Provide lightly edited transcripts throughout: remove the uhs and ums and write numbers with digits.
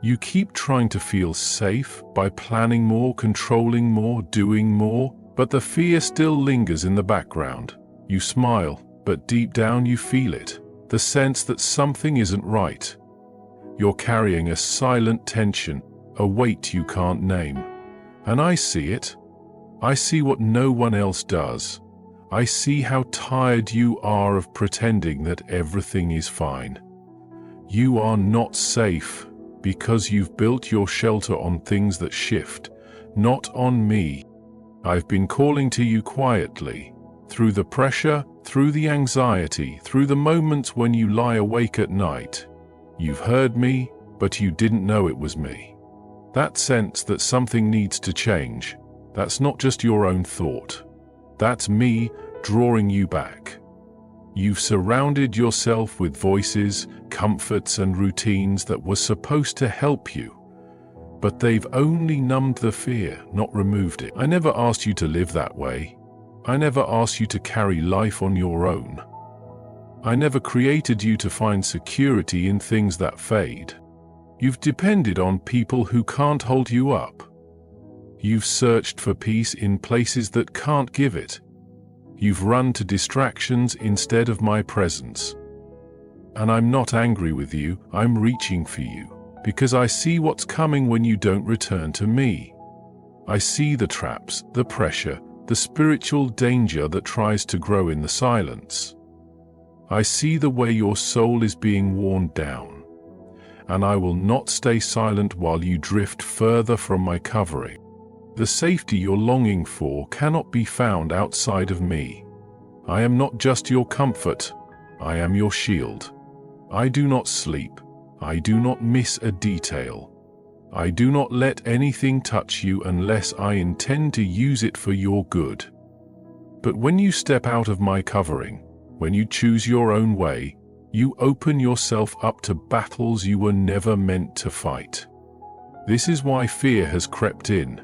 You keep trying to feel safe by planning more, controlling more, doing more, but the fear still lingers in the background. You smile, but deep down you feel it, the sense that something isn't right. You're carrying a silent tension, a weight you can't name. And I see it. I see what no one else does. I see how tired you are of pretending that everything is fine. You are not safe because you've built your shelter on things that shift, not on me. I've been calling to you quietly, through the pressure, through the anxiety, through the moments when you lie awake at night. You've heard me, but you didn't know it was me. That sense that something needs to change, that's not just your own thought. That's me drawing you back. You've surrounded yourself with voices, comforts, and routines that were supposed to help you, but they've only numbed the fear, not removed it. I never asked you to live that way. I never asked you to carry life on your own. I never created you to find security in things that fade. You've depended on people who can't hold you up. You've searched for peace in places that can't give it. You've run to distractions instead of my presence. And I'm not angry with you, I'm reaching for you, because I see what's coming when you don't return to me. I see the traps, the pressure, the spiritual danger that tries to grow in the silence. I see the way your soul is being worn down, and I will not stay silent while you drift further from my covering. The safety you're longing for cannot be found outside of me. I am not just your comfort, I am your shield. I do not sleep, I do not miss a detail. I do not let anything touch you unless I intend to use it for your good. But when you step out of my covering, when you choose your own way, you open yourself up to battles you were never meant to fight. This is why fear has crept in.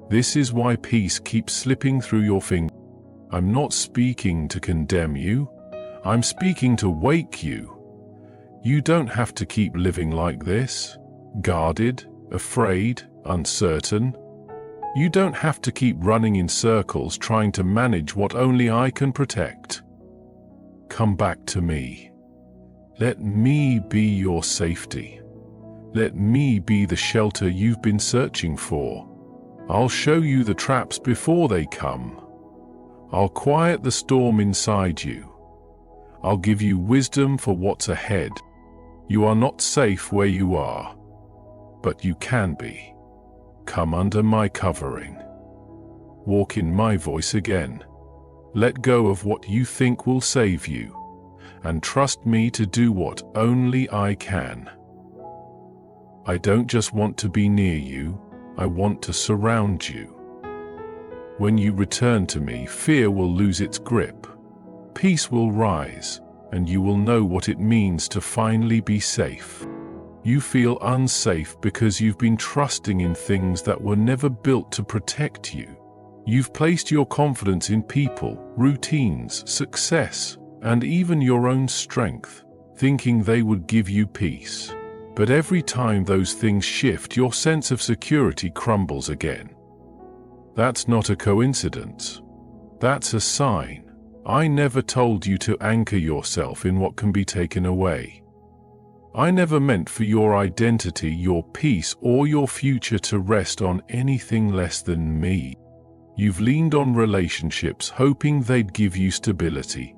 This is why peace keeps slipping through your fingers. I'm not speaking to condemn you. I'm speaking to wake you. You don't have to keep living like this, guarded, afraid, uncertain. You don't have to keep running in circles trying to manage what only I can protect. Come back to me. Let me be your safety. Let me be the shelter you've been searching for. I'll show you the traps before they come. I'll quiet the storm inside you. I'll give you wisdom for what's ahead. You are not safe where you are, but you can be. Come under my covering. Walk in my voice again. Let go of what you think will save you, and trust me to do what only I can. I don't just want to be near you, I want to surround you. When you return to me, fear will lose its grip. Peace will rise, and you will know what it means to finally be safe. You feel unsafe because you've been trusting in things that were never built to protect you. You've placed your confidence in people, routines, success, and even your own strength, thinking they would give you peace. But every time those things shift, your sense of security crumbles again. That's not a coincidence. That's a sign. I never told you to anchor yourself in what can be taken away. I never meant for your identity, your peace, or your future to rest on anything less than me. You've leaned on relationships hoping they'd give you stability.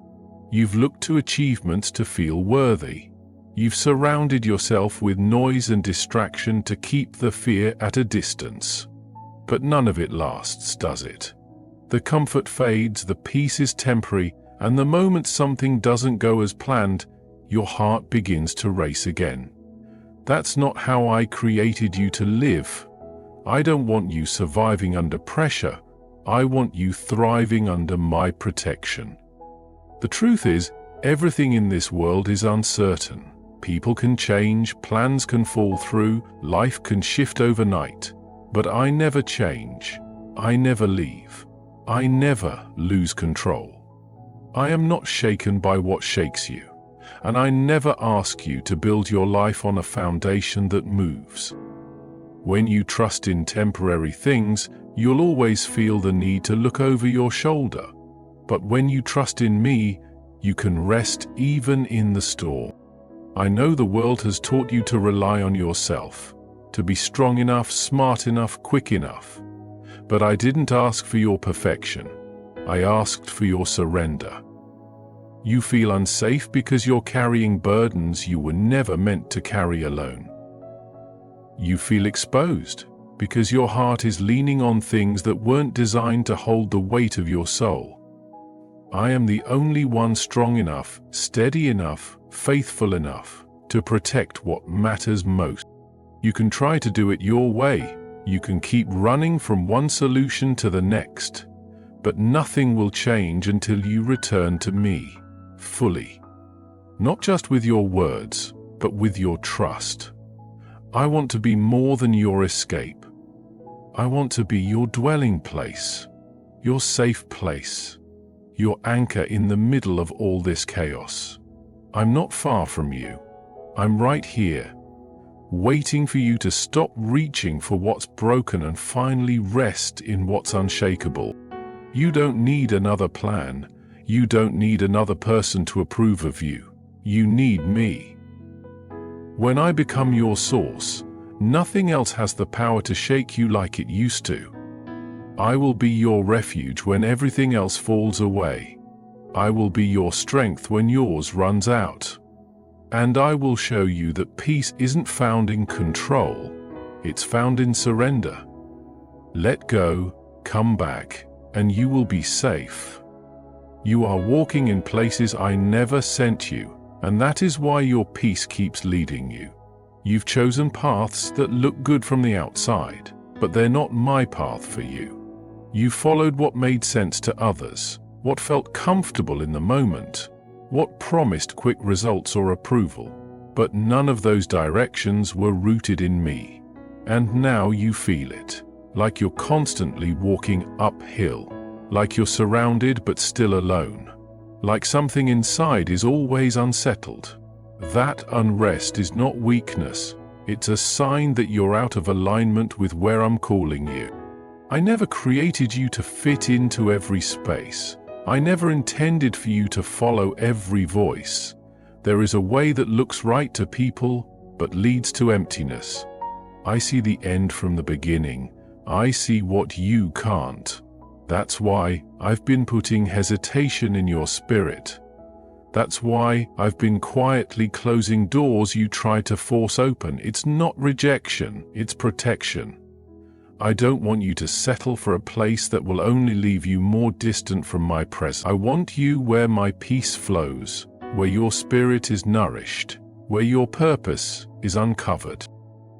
You've looked to achievements to feel worthy. You've surrounded yourself with noise and distraction to keep the fear at a distance. But none of it lasts, does it? The comfort fades, the peace is temporary, and the moment something doesn't go as planned, your heart begins to race again. That's not how I created you to live. I don't want you surviving under pressure. I want you thriving under my protection. The truth is, everything in this world is uncertain. People can change, plans can fall through, life can shift overnight. But I never change. I never leave. I never lose control. I am not shaken by what shakes you. And I never ask you to build your life on a foundation that moves. When you trust in temporary things, you'll always feel the need to look over your shoulder. But when you trust in me, you can rest even in the storm. I know the world has taught you to rely on yourself, to be strong enough, smart enough, quick enough. But I didn't ask for your perfection. I asked for your surrender. You feel unsafe because you're carrying burdens you were never meant to carry alone. You feel exposed because your heart is leaning on things that weren't designed to hold the weight of your soul. I am the only one strong enough, steady enough, faithful enough to protect what matters most. You can try to do it your way. You can keep running from one solution to the next. But nothing will change until you return to me, fully. Not just with your words, but with your trust. I want to be more than your escape. I want to be your dwelling place, your safe place, your anchor in the middle of all this chaos. I'm not far from you. I'm right here, waiting for you to stop reaching for what's broken and finally rest in what's unshakable. You don't need another plan. You don't need another person to approve of you. You need me. When I become your source, nothing else has the power to shake you like it used to. I will be your refuge when everything else falls away. I will be your strength when yours runs out. And I will show you that peace isn't found in control. It's found in surrender. Let go, come back, and you will be safe. You are walking in places I never sent you, and that is why your peace keeps leading you. You've chosen paths that look good from the outside, but they're not my path for you. You followed what made sense to others, what felt comfortable in the moment, what promised quick results or approval, but none of those directions were rooted in me. And now you feel it, like you're constantly walking uphill, like you're surrounded but still alone, like something inside is always unsettled. That unrest is not weakness, it's a sign that you're out of alignment with where I'm calling you. I never created you to fit into every space. I never intended for you to follow every voice. There is a way that looks right to people, but leads to emptiness. I see the end from the beginning. I see what you can't. That's why I've been putting hesitation in your spirit. That's why I've been quietly closing doors you try to force open. It's not rejection, it's protection. I don't want you to settle for a place that will only leave you more distant from my presence. I want you where my peace flows, where your spirit is nourished, where your purpose is uncovered.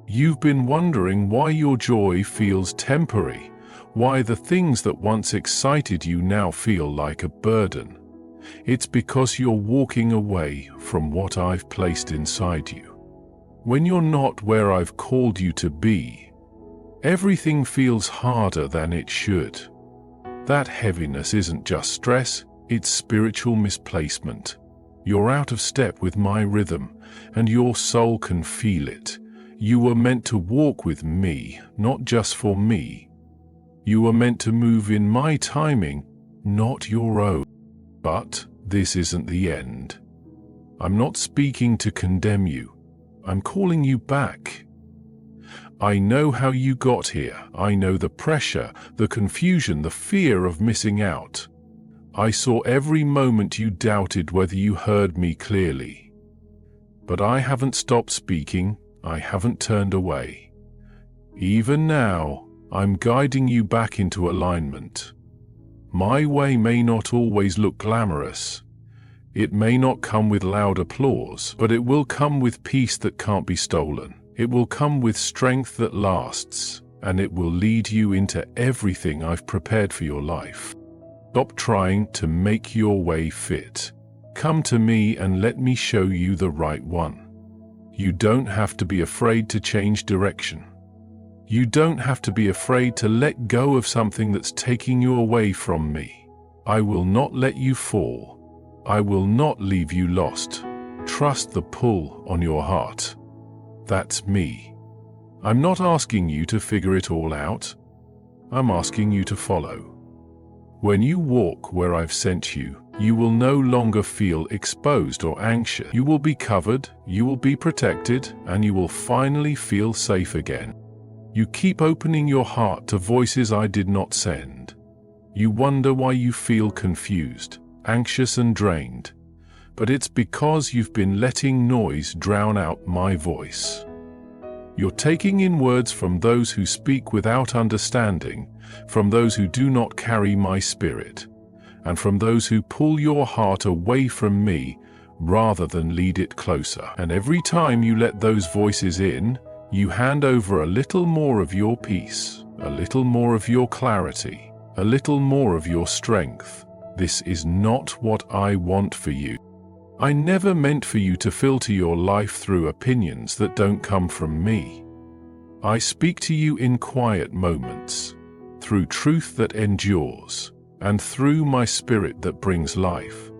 You've been wondering why your joy feels temporary, why the things that once excited you now feel like a burden. It's because you're walking away from what I've placed inside you. When you're not where I've called you to be, everything feels harder than it should. That heaviness isn't just stress, it's spiritual misplacement. You're out of step with my rhythm, and your soul can feel it. You were meant to walk with me, not just for me. You were meant to move in my timing, not your own. But this isn't the end. I'm not speaking to condemn you. I'm calling you back. I know how you got here. I know the pressure, the confusion, the fear of missing out. I saw every moment you doubted whether you heard me clearly. But I haven't stopped speaking. I haven't turned away. Even now, I'm guiding you back into alignment. My way may not always look glamorous. It may not come with loud applause, but it will come with peace that can't be stolen. It will come with strength that lasts, and it will lead you into everything I've prepared for your life. Stop trying to make your way fit. Come to me and let me show you the right one. You don't have to be afraid to change direction. You don't have to be afraid to let go of something that's taking you away from me. I will not let you fall. I will not leave you lost. trust the pull on your heart. That's me. I'm not asking you to figure it all out. I'm asking you to follow. When you walk where I've sent you, you will no longer feel exposed or anxious. You will be covered, you will be protected, and you will finally feel safe again. You keep opening your heart to voices I did not send. You wonder why you feel confused, anxious and drained. But it's because you've been letting noise drown out my voice. You're taking in words from those who speak without understanding, from those who do not carry my spirit, and from those who pull your heart away from me rather than lead it closer. And every time you let those voices in, you hand over a little more of your peace, a little more of your clarity, a little more of your strength. This is not what I want for you. I never meant for you to filter your life through opinions that don't come from me. I speak to you in quiet moments, through truth that endures, and through my spirit that brings life.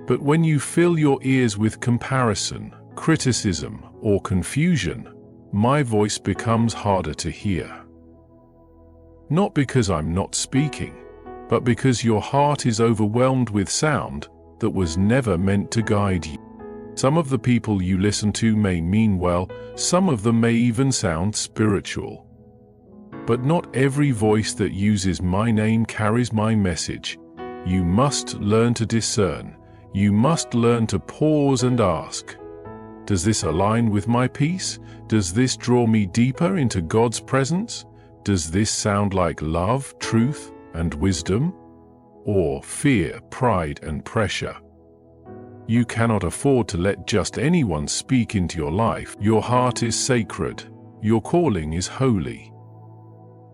But when you fill your ears with comparison, criticism, or confusion, my voice becomes harder to hear. Not because I'm not speaking, but because your heart is overwhelmed with sound that was never meant to guide you. Some of the people you listen to may mean well, some of them may even sound spiritual. But not every voice that uses my name carries my message. You must learn to discern. You must learn to pause and ask, does this align with my peace? Does this draw me deeper into God's presence? Does this sound like love, truth, and wisdom? Or fear, pride, and pressure? You cannot afford to let just anyone speak into your life. Your heart is sacred. Your calling is holy.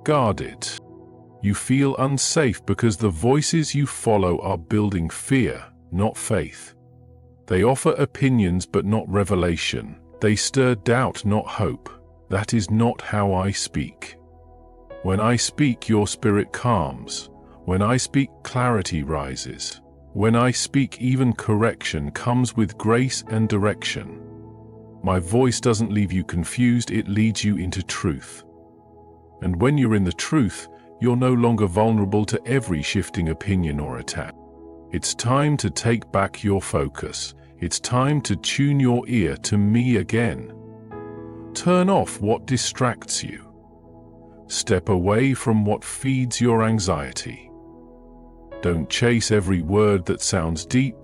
Guard it. You feel unsafe because the voices you follow are building fear, not faith. They offer opinions but not revelation. They stir doubt, not hope. That is not how I speak. When I speak, your spirit calms. When I speak, clarity rises. When I speak, even correction comes with grace and direction. My voice doesn't leave you confused, it leads you into truth. And when you're in the truth, you're no longer vulnerable to every shifting opinion or attack. It's time to take back your focus. It's time to tune your ear to me again. Turn off what distracts you. Step away from what feeds your anxiety. Don't chase every word that sounds deep.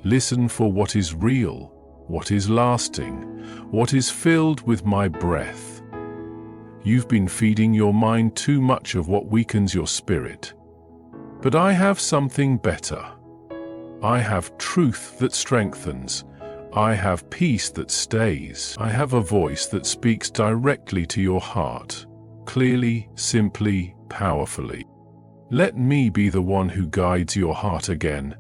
Listen for what is real, what is lasting, what is filled with my breath. You've been feeding your mind too much of what weakens your spirit. But I have something better. I have truth that strengthens. I have peace that stays. I have a voice that speaks directly to your heart, clearly, simply, powerfully. Let me be the one who guides your heart again.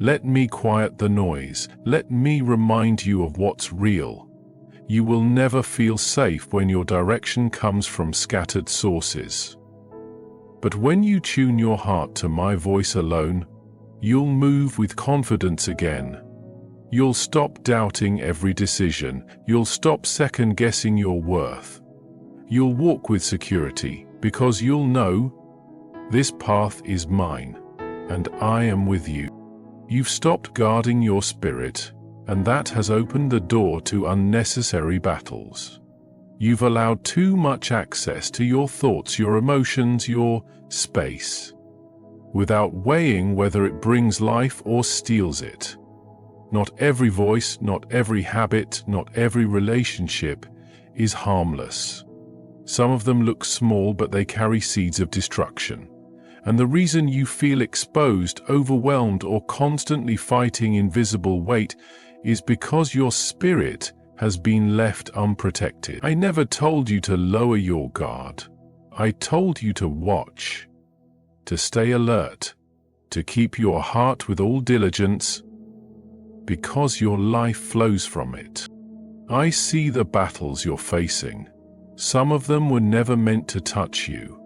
Let me quiet the noise. Let me remind you of what's real. You will never feel safe when your direction comes from scattered sources. But when you tune your heart to my voice alone, you'll move with confidence again. You'll stop doubting every decision. You'll stop second-guessing your worth. You'll walk with security because you'll know this path is mine, and I am with you. You've stopped guarding your spirit, and that has opened the door to unnecessary battles. You've allowed too much access to your thoughts, your emotions, your space, without weighing whether it brings life or steals it. Not every voice, not every habit, not every relationship is harmless. Some of them look small, but they carry seeds of destruction. And the reason you feel exposed, overwhelmed, or constantly fighting invisible weight is because your spirit has been left unprotected. I never told you to lower your guard. I told you to watch, to stay alert, to keep your heart with all diligence, because your life flows from it. I see the battles you're facing. Some of them were never meant to touch you.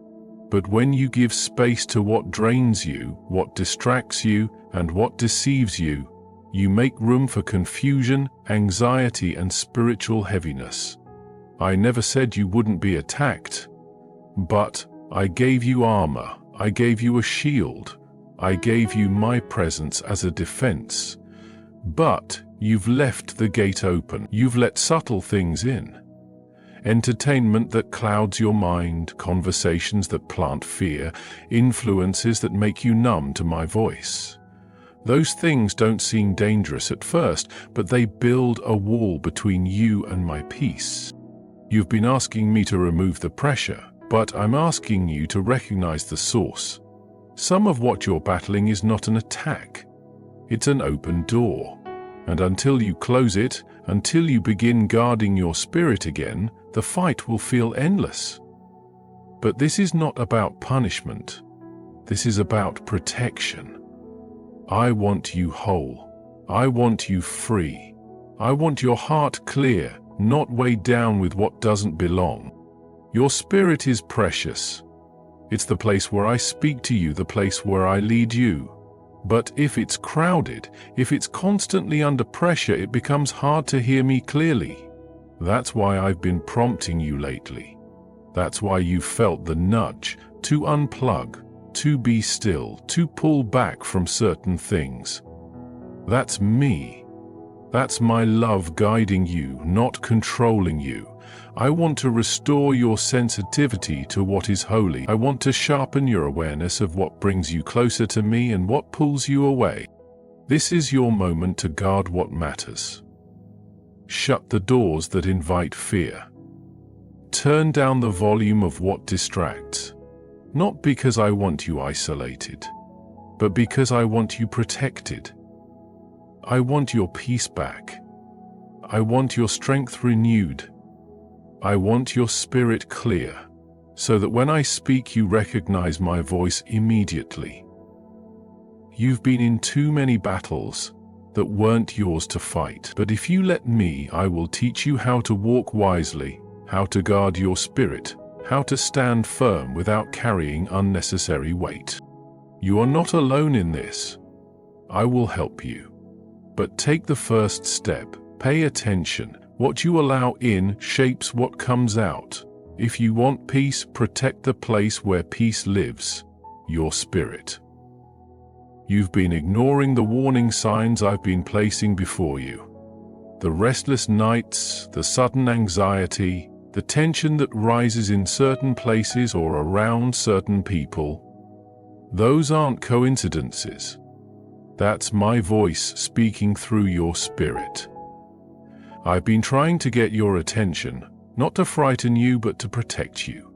But when you give space to what drains you, what distracts you, and what deceives you, You make room for confusion, anxiety, and spiritual heaviness. I never said you wouldn't be attacked, but I gave you armor, I gave you a shield, I gave you my presence as a defense. But you've left the gate open. You've let subtle things in. Entertainment that clouds your mind, conversations that plant fear, influences that make you numb to my voice. Those things don't seem dangerous at first, but they build a wall between you and my peace. You've been asking me to remove the pressure, but I'm asking you to recognize the source. Some of what you're battling is not an attack. It's an open door. And until you close it, until you begin guarding your spirit again, the fight will feel endless. But this is not about punishment. This is about protection. I want you whole. I want you free. I want your heart clear, not weighed down with what doesn't belong. Your spirit is precious. It's the place where I speak to you, the place where I lead you. But if it's crowded, if it's constantly under pressure, it becomes hard to hear me clearly. That's why I've been prompting you lately. That's why you felt the nudge to unplug, to be still, to pull back from certain things. That's me. That's my love guiding you, not controlling you. I want to restore your sensitivity to what is holy. I want to sharpen your awareness of what brings you closer to me and what pulls you away. This is your moment to guard what matters. Shut the doors that invite fear. Turn down the volume of what distracts. Not because I want you isolated, but because I want you protected. I want your peace back. I want your strength renewed. I want your spirit clear, so that when I speak you recognize my voice immediately. You've been in too many battles that weren't yours to fight, but if you let me, I will teach you how to walk wisely, how to guard your spirit, how to stand firm without carrying unnecessary weight. You are not alone in this. I will help you. But take the first step. Pay attention. What you allow in shapes what comes out. If you want peace, protect the place where peace lives, your spirit. You've been ignoring the warning signs I've been placing before you. The restless nights, the sudden anxiety, the tension that rises in certain places or around certain people. Those aren't coincidences. That's my voice speaking through your spirit. I've been trying to get your attention, not to frighten you, but to protect you.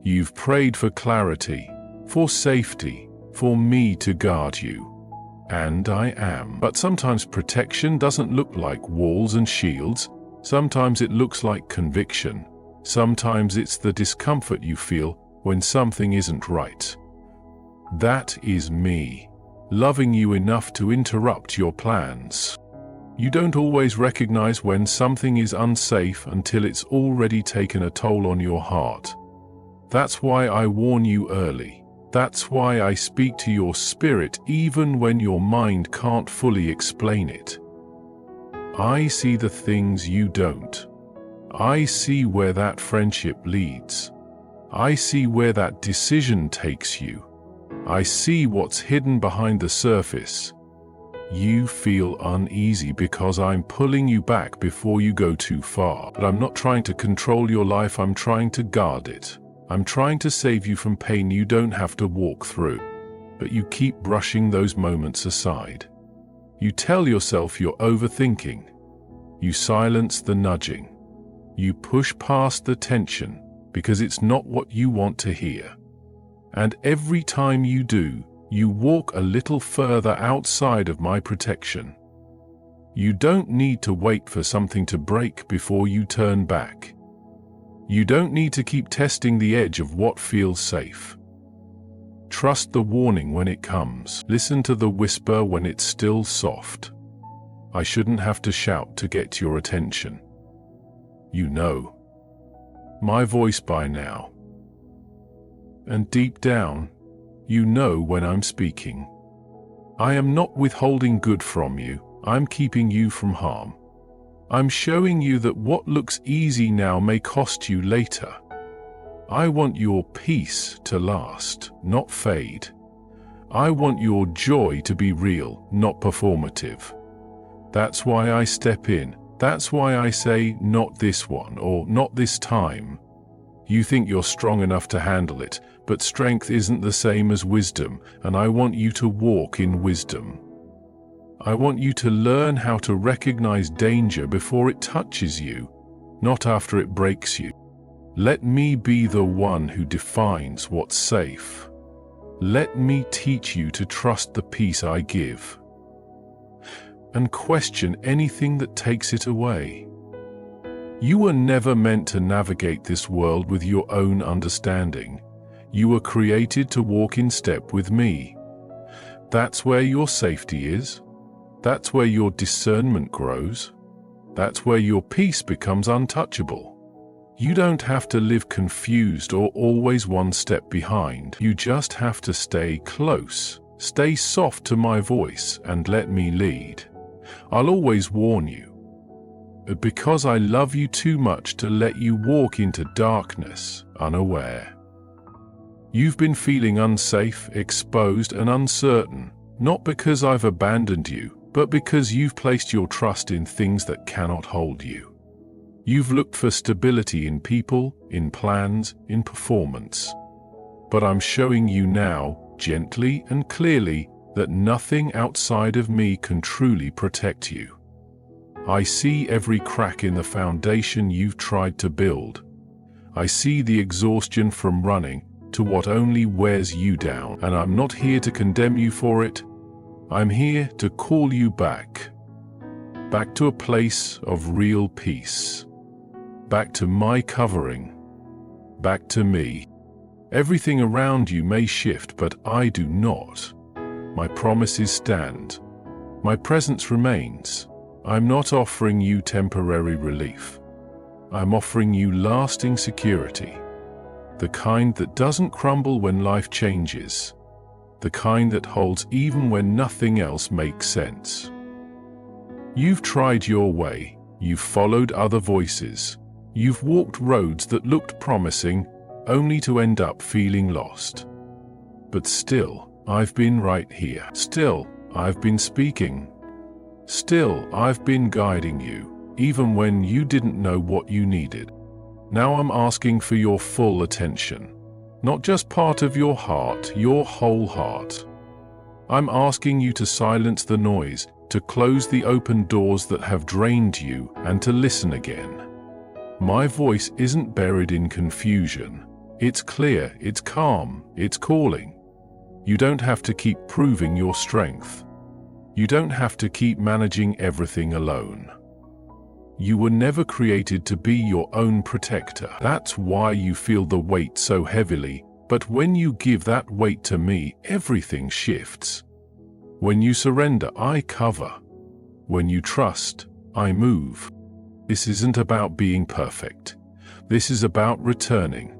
You've prayed for clarity, for safety, for me to guard you. And I am. But sometimes protection doesn't look like walls and shields. Sometimes it looks like conviction. Sometimes it's the discomfort you feel when something isn't right. That is me, loving you enough to interrupt your plans. You don't always recognize when something is unsafe until it's already taken a toll on your heart. That's why I warn you early. That's why I speak to your spirit even when your mind can't fully explain it. I see the things you don't. I see where that friendship leads. I see where that decision takes you. I see what's hidden behind the surface. You feel uneasy because I'm pulling you back before you go too far. But I'm not trying to control your life, I'm trying to guard it. I'm trying to save you from pain you don't have to walk through. But you keep brushing those moments aside. You tell yourself you're overthinking. You silence the nudging. You push past the tension because it's not what you want to hear. And every time you do, you walk a little further outside of my protection. You don't need to wait for something to break before you turn back. You don't need to keep testing the edge of what feels safe. Trust the warning when it comes. Listen to the whisper when it's still soft. I shouldn't have to shout to get your attention. You know my voice by now. And deep down, you know when I'm speaking. I am not withholding good from you, I'm keeping you from harm. I'm showing you that what looks easy now may cost you later. I want your peace to last, not fade. I want your joy to be real, not performative. That's why I step in. That's why I say, not this one, or not this time. You think you're strong enough to handle it, but strength isn't the same as wisdom, and I want you to walk in wisdom. I want you to learn how to recognize danger before it touches you, not after it breaks you. Let me be the one who defines what's safe. Let me teach you to trust the peace I give, and question anything that takes it away. You were never meant to navigate this world with your own understanding. You were created to walk in step with me. That's where your safety is. That's where your discernment grows. That's where your peace becomes untouchable. You don't have to live confused or always one step behind. You just have to stay close, stay soft to my voice, and let me lead. I'll always warn you, because I love you too much to let you walk into darkness unaware. You've been feeling unsafe, exposed, and uncertain, not because I've abandoned you, but because you've placed your trust in things that cannot hold you. You've looked for stability in people, in plans, in performance. But I'm showing you now, gently and clearly, that nothing outside of me can truly protect you. I see every crack in the foundation you've tried to build. I see the exhaustion from running to what only wears you down, and I'm not here to condemn you for it. I'm here to call you back to a place of real peace, back to my covering, back to me. Everything around you may shift, but I do not. My promises stand. My presence remains. I'm not offering you temporary relief. I'm offering you lasting security. The kind that doesn't crumble when life changes. The kind that holds even when nothing else makes sense. You've tried your way. You've followed other voices. You've walked roads that looked promising, only to end up feeling lost. But still, I've been right here. Still, I've been speaking. Still, I've been guiding you, even when you didn't know what you needed. Now I'm asking for your full attention. Not just part of your heart, your whole heart. I'm asking you to silence the noise, to close the open doors that have drained you, and to listen again. My voice isn't buried in confusion. It's clear, it's calm, it's calling. You don't have to keep proving your strength. You don't have to keep managing everything alone. You were never created to be your own protector. That's why you feel the weight so heavily, but when you give that weight to me, everything shifts. When you surrender, I cover. When you trust, I move. This isn't about being perfect. This is about returning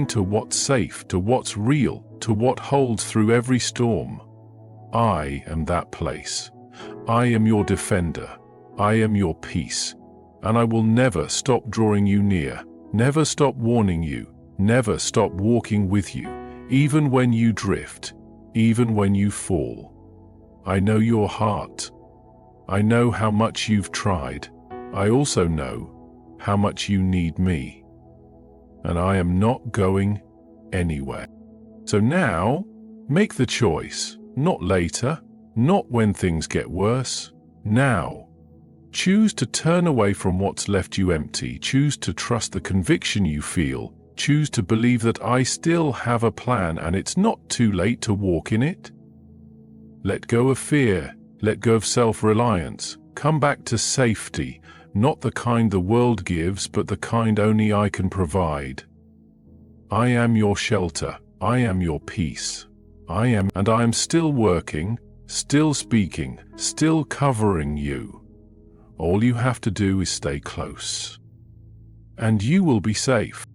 to what's safe, to what's real, to what holds through every storm. I am that place. I am your defender. I am your peace. And I will never stop drawing you near, never stop warning you, never stop walking with you, even when you drift, even when you fall. I know your heart. I know how much you've tried. I also know how much you need me. And I am not going anywhere. So now, make the choice, not later, not when things get worse, now. Choose to turn away from what's left you empty. Choose to trust the conviction you feel. Choose to believe that I still have a plan and it's not too late to walk in it. Let go of fear. Let go of self-reliance. Come back to safety, not the kind the world gives, but the kind only I can provide. I am your shelter. I am your peace. I am still working, still speaking, still covering you. All you have to do is stay close. And you will be safe.